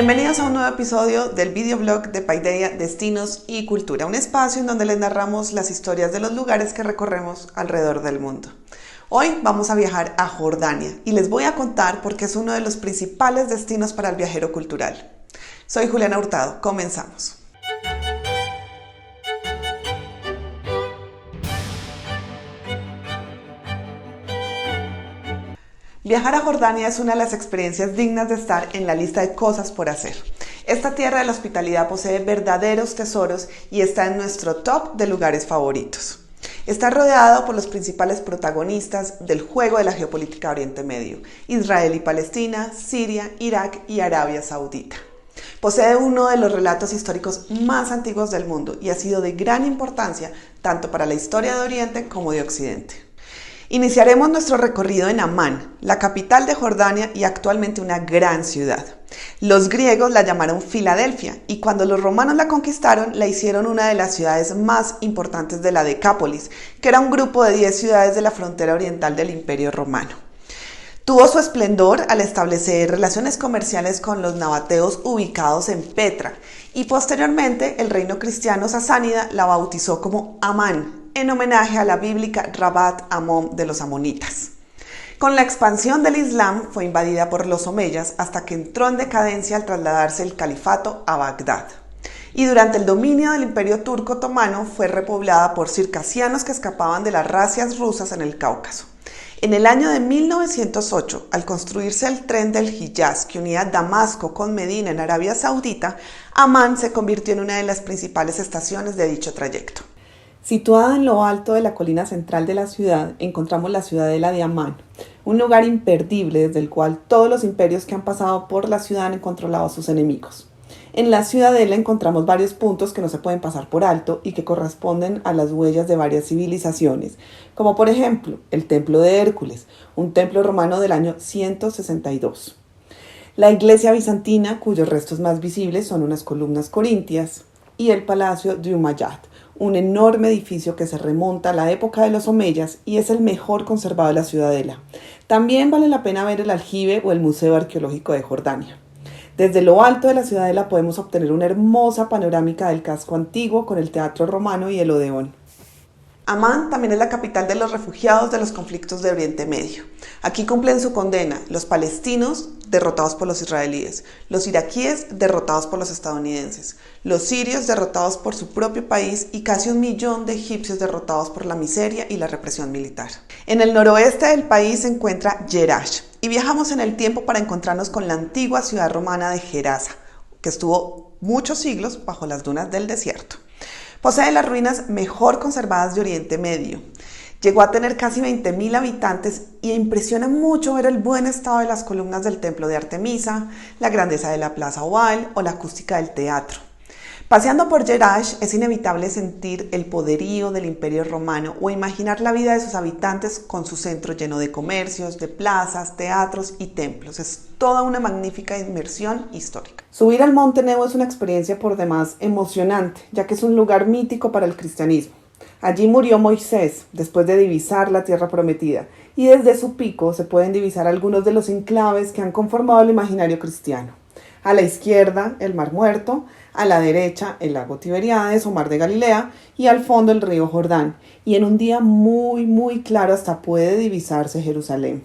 Bienvenidos a un nuevo episodio del videoblog de Paideia Destinos y Cultura, un espacio en donde les narramos las historias de los lugares que recorremos alrededor del mundo. Hoy vamos a viajar a Jordania y les voy a contar por qué es uno de los principales destinos para el viajero cultural. Soy Juliana Hurtado, comenzamos. Viajar a Jordania es una de las experiencias dignas de estar en la lista de cosas por hacer. Esta tierra de la hospitalidad posee verdaderos tesoros y está en nuestro top de lugares favoritos. Está rodeado por los principales protagonistas del juego de la geopolítica de Oriente Medio: Israel y Palestina, Siria, Irak y Arabia Saudita. Posee uno de los relatos históricos más antiguos del mundo y ha sido de gran importancia tanto para la historia de Oriente como de Occidente. Iniciaremos nuestro recorrido en Amán, la capital de Jordania y actualmente una gran ciudad. Los griegos la llamaron Filadelfia y cuando los romanos la conquistaron la hicieron una de las ciudades más importantes de la Decápolis, que era un grupo de 10 ciudades de la frontera oriental del Imperio Romano. Tuvo su esplendor al establecer relaciones comerciales con los nabateos ubicados en Petra y posteriormente el reino cristiano sasánida la bautizó como Amán, en homenaje a la bíblica Rabat Amón de los amonitas. Con la expansión del Islam fue invadida por los omeyas hasta que entró en decadencia al trasladarse el califato a Bagdad. Y durante el dominio del Imperio Turco Otomano fue repoblada por circasianos que escapaban de las razias rusas en el Cáucaso. En el año de 1908, al construirse el tren del Hiyaz que unía Damasco con Medina en Arabia Saudita, Amán se convirtió en una de las principales estaciones de dicho trayecto. Situada en lo alto de la colina central de la ciudad, encontramos la ciudadela de Amán, un lugar imperdible desde el cual todos los imperios que han pasado por la ciudad han controlado a sus enemigos. En la ciudadela encontramos varios puntos que no se pueden pasar por alto y que corresponden a las huellas de varias civilizaciones, como por ejemplo el Templo de Hércules, un templo romano del año 162. La iglesia bizantina, cuyos restos más visibles son unas columnas corintias, y el Palacio de Umayyad, un enorme edificio que se remonta a la época de los omeyas y es el mejor conservado de la ciudadela. También vale la pena ver el aljibe o el Museo Arqueológico de Jordania. Desde lo alto de la ciudadela podemos obtener una hermosa panorámica del casco antiguo con el Teatro Romano y el Odeón. Amán también es la capital de los refugiados de los conflictos de Oriente Medio. Aquí cumplen su condena los palestinos derrotados por los israelíes, los iraquíes derrotados por los estadounidenses, los sirios derrotados por su propio país y casi 1 millón de egipcios derrotados por la miseria y la represión militar. En el noroeste del país se encuentra Jerash y viajamos en el tiempo para encontrarnos con la antigua ciudad romana de Gerasa, que estuvo muchos siglos bajo las dunas del desierto. Posee las ruinas mejor conservadas de Oriente Medio. Llegó a tener casi 20.000 habitantes y impresiona mucho ver el buen estado de las columnas del templo de Artemisa, la grandeza de la plaza oval o la acústica del teatro. Paseando por Jerash es inevitable sentir el poderío del Imperio Romano o imaginar la vida de sus habitantes con su centro lleno de comercios, de plazas, teatros y templos. Es toda una magnífica inmersión histórica. Subir al Monte Nebo es una experiencia por demás emocionante, ya que es un lugar mítico para el cristianismo. Allí murió Moisés después de divisar la tierra prometida y desde su pico se pueden divisar algunos de los enclaves que han conformado el imaginario cristiano. A la izquierda, el Mar Muerto, a la derecha, el lago Tiberíades o Mar de Galilea y al fondo el río Jordán. Y en un día muy claro hasta puede divisarse Jerusalén.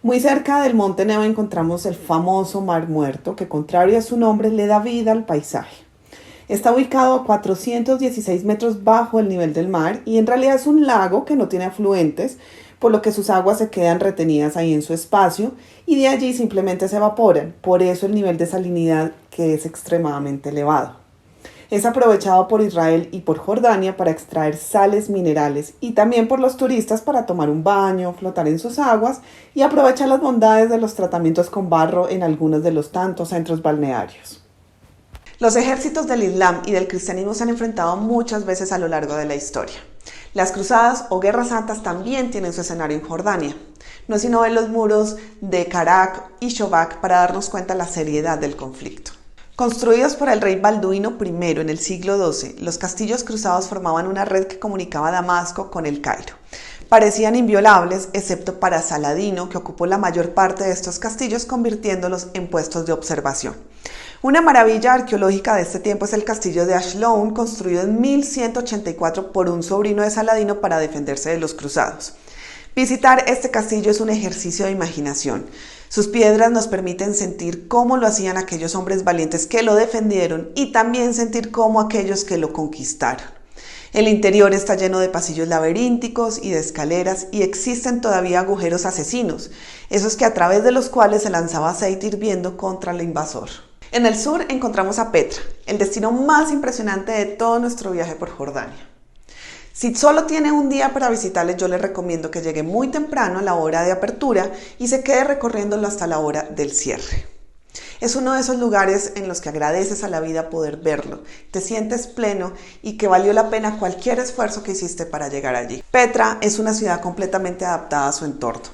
Muy cerca del Monte Nebo encontramos el famoso Mar Muerto que, contrario a su nombre, le da vida al paisaje. Está ubicado a 416 metros bajo el nivel del mar y en realidad es un lago que no tiene afluentes, por lo que sus aguas se quedan retenidas ahí en su espacio y de allí simplemente se evaporan, por eso el nivel de salinidad que es extremadamente elevado. Es aprovechado por Israel y por Jordania para extraer sales minerales y también por los turistas para tomar un baño, flotar en sus aguas y aprovechar las bondades de los tratamientos con barro en algunos de los tantos centros balnearios. Los ejércitos del Islam y del cristianismo se han enfrentado muchas veces a lo largo de la historia. Las cruzadas o guerras santas también tienen su escenario en Jordania. No es sino ver los muros de Karak y Shobak para darnos cuenta de la seriedad del conflicto. Construidos por el rey Balduino I en el siglo XII, los castillos cruzados formaban una red que comunicaba Damasco con el Cairo. Parecían inviolables, excepto para Saladino, que ocupó la mayor parte de estos castillos, convirtiéndolos en puestos de observación. Una maravilla arqueológica de este tiempo es el castillo de Ashlown, construido en 1184 por un sobrino de Saladino para defenderse de los cruzados. Visitar este castillo es un ejercicio de imaginación. Sus piedras nos permiten sentir cómo lo hacían aquellos hombres valientes que lo defendieron y también sentir cómo aquellos que lo conquistaron. El interior está lleno de pasillos laberínticos y de escaleras y existen todavía agujeros asesinos, esos que a través de los cuales se lanzaba aceite hirviendo contra el invasor. En el sur encontramos a Petra, el destino más impresionante de todo nuestro viaje por Jordania. Si solo tiene un día para visitarles, yo les recomiendo que llegue muy temprano a la hora de apertura y se quede recorriéndolo hasta la hora del cierre. Es uno de esos lugares en los que agradeces a la vida poder verlo, te sientes pleno y que valió la pena cualquier esfuerzo que hiciste para llegar allí. Petra es una ciudad completamente adaptada a su entorno,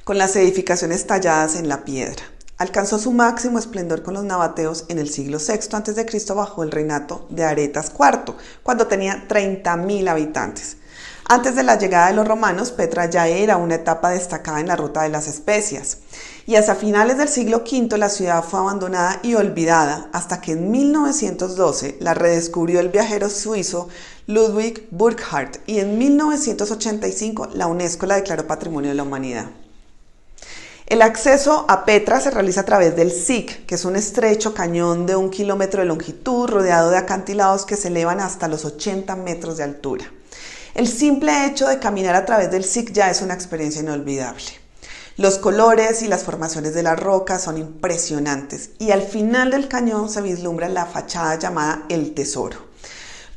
con las edificaciones talladas en la piedra. Alcanzó su máximo esplendor con los nabateos en el siglo VI a.C. bajo el reinato de Aretas IV, cuando tenía 30.000 habitantes. Antes de la llegada de los romanos, Petra ya era una etapa destacada en la ruta de las especias. Y hasta finales del siglo V la ciudad fue abandonada y olvidada hasta que en 1912 la redescubrió el viajero suizo Ludwig Burckhardt y en 1985 la UNESCO la declaró Patrimonio de la Humanidad. El acceso a Petra se realiza a través del Siq, que es un estrecho cañón de 1 kilómetro de longitud rodeado de acantilados que se elevan hasta los 80 metros de altura. El simple hecho de caminar a través del Siq ya es una experiencia inolvidable. Los colores y las formaciones de las rocas son impresionantes y al final del cañón se vislumbra la fachada llamada El Tesoro.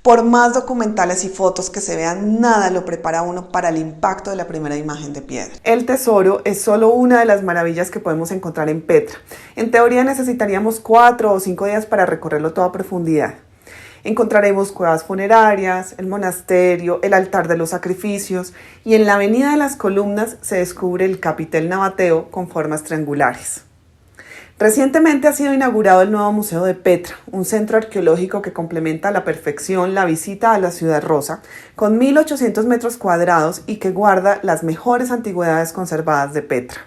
Por más documentales y fotos que se vean, nada lo prepara a uno para el impacto de la primera imagen de piedra. El Tesoro es solo una de las maravillas que podemos encontrar en Petra. En teoría necesitaríamos 4 o 5 días para recorrerlo todo a profundidad. Encontraremos cuevas funerarias, el monasterio, el altar de los sacrificios y en la avenida de las columnas se descubre el capitel nabateo con formas triangulares. Recientemente ha sido inaugurado el nuevo Museo de Petra, un centro arqueológico que complementa a la perfección la visita a la Ciudad Rosa, con 1.800 metros cuadrados y que guarda las mejores antigüedades conservadas de Petra.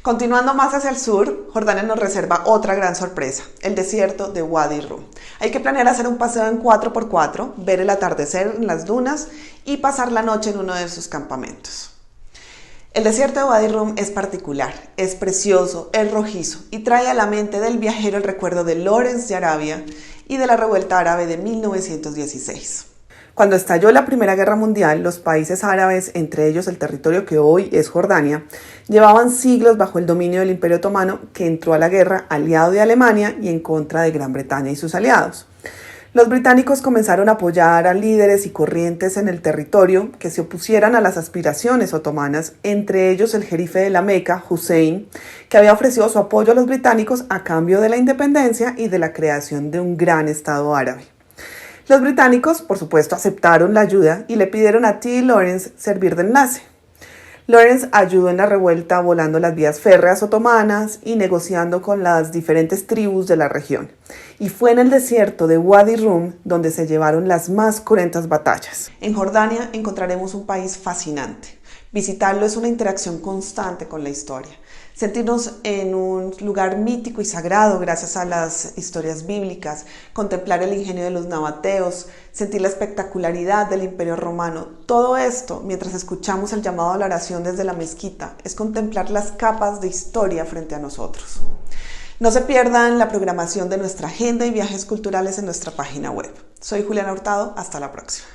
Continuando más hacia el sur, Jordania nos reserva otra gran sorpresa, el desierto de Wadi Rum. Hay que planear hacer un paseo en 4x4, ver el atardecer en las dunas y pasar la noche en uno de sus campamentos. El desierto de Wadi Rum es particular, es precioso, es rojizo y trae a la mente del viajero el recuerdo de Lawrence de Arabia y de la revuelta árabe de 1916. Cuando estalló la Primera Guerra Mundial, los países árabes, entre ellos el territorio que hoy es Jordania, llevaban siglos bajo el dominio del Imperio Otomano, que entró a la guerra aliado de Alemania y en contra de Gran Bretaña y sus aliados. Los británicos comenzaron a apoyar a líderes y corrientes en el territorio que se opusieran a las aspiraciones otomanas, entre ellos el jerife de la Meca, Hussein, que había ofrecido su apoyo a los británicos a cambio de la independencia y de la creación de un gran estado árabe. Los británicos, por supuesto, aceptaron la ayuda y le pidieron a T. Lawrence servir de enlace. Lawrence ayudó en la revuelta volando las vías férreas otomanas y negociando con las diferentes tribus de la región. Y fue en el desierto de Wadi Rum donde se llevaron las más cruentas batallas. En Jordania encontraremos un país fascinante. Visitarlo es una interacción constante con la historia. Sentirnos en un lugar mítico y sagrado gracias a las historias bíblicas, contemplar el ingenio de los nabateos, sentir la espectacularidad del Imperio Romano. Todo esto, mientras escuchamos el llamado a la oración desde la mezquita, es contemplar las capas de historia frente a nosotros. No se pierdan la programación de nuestra agenda y viajes culturales en nuestra página web. Soy Juliana Hurtado, hasta la próxima.